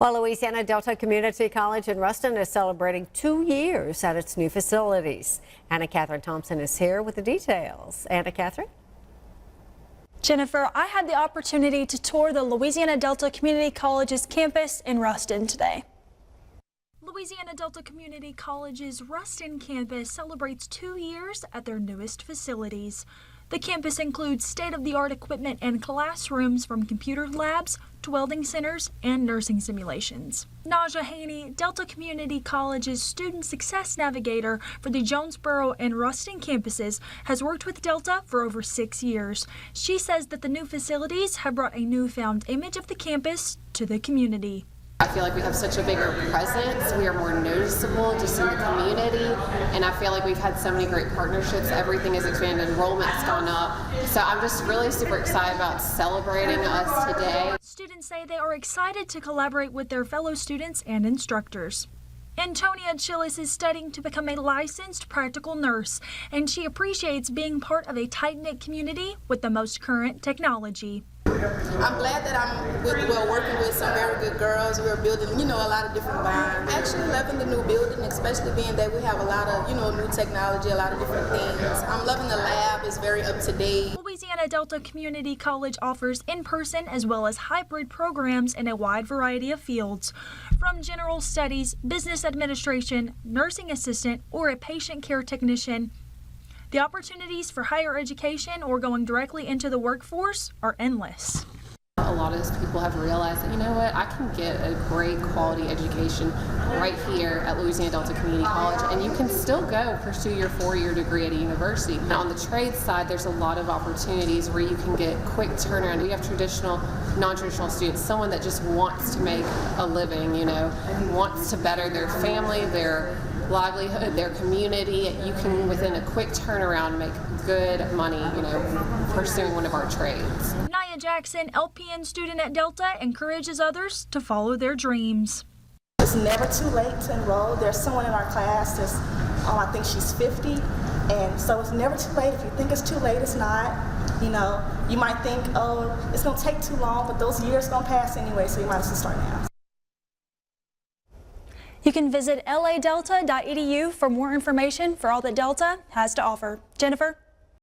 While Louisiana Delta Community College in Ruston is celebrating 2 years at its new facilities. Anna Catherine Thompson is here with the details. Anna Catherine? Jennifer, I had the opportunity to tour the Louisiana Delta Community College's campus in Ruston today. Louisiana Delta Community College's Ruston campus celebrates 2 years at their newest facilities. The campus includes state-of-the-art equipment and classrooms from computer labs to welding centers and nursing simulations. Naja Haney, Delta Community College's Student Success Navigator for the Jonesboro and Ruston campuses, has worked with Delta for over 6 years. She says that the new facilities have brought a newfound image of the campus to the community. I feel like we have such a bigger presence. We are more noticeable just in the community, and I feel like we've had so many great partnerships. Everything has expanded, enrollment's gone up. So I'm just really super excited about celebrating us today. Students say they are excited to collaborate with their fellow students and instructors. Antonia Chillis is studying to become a licensed practical nurse, and she appreciates being part of a tight-knit community with the most current technology. I'm glad that I'm working with some very good girls. We're building, a lot of different bonds. Actually loving the new building, especially being that we have a lot of, new technology, a lot of different things. I'm loving the lab. It's very up to date. Louisiana Delta Community College offers in-person as well as hybrid programs in a wide variety of fields. From general studies, business administration, nursing assistant, or a patient care technician, the opportunities for higher education or going directly into the workforce are endless. A lot of people have realized that, I can get a great quality education right here at Louisiana Delta Community College, and you can still go pursue your 4-year degree at a university. Now, on the trade side, there's a lot of opportunities where you can get quick turnaround. We have traditional, non-traditional students, someone that just wants to make a living, wants to better their family, their livelihood, their community. You can, within a quick turnaround, make good money, pursuing one of our trades. Nia Jackson, LPN student at Delta, encourages others to follow their dreams. It's never too late to enroll. There's someone in our class that's, I think she's 50, and so it's never too late. If you think it's too late, it's not. You might think, it's going to take too long, but those years are going to pass anyway, so you might as well start now. You can visit ladelta.edu for more information for all that Delta has to offer. Jennifer?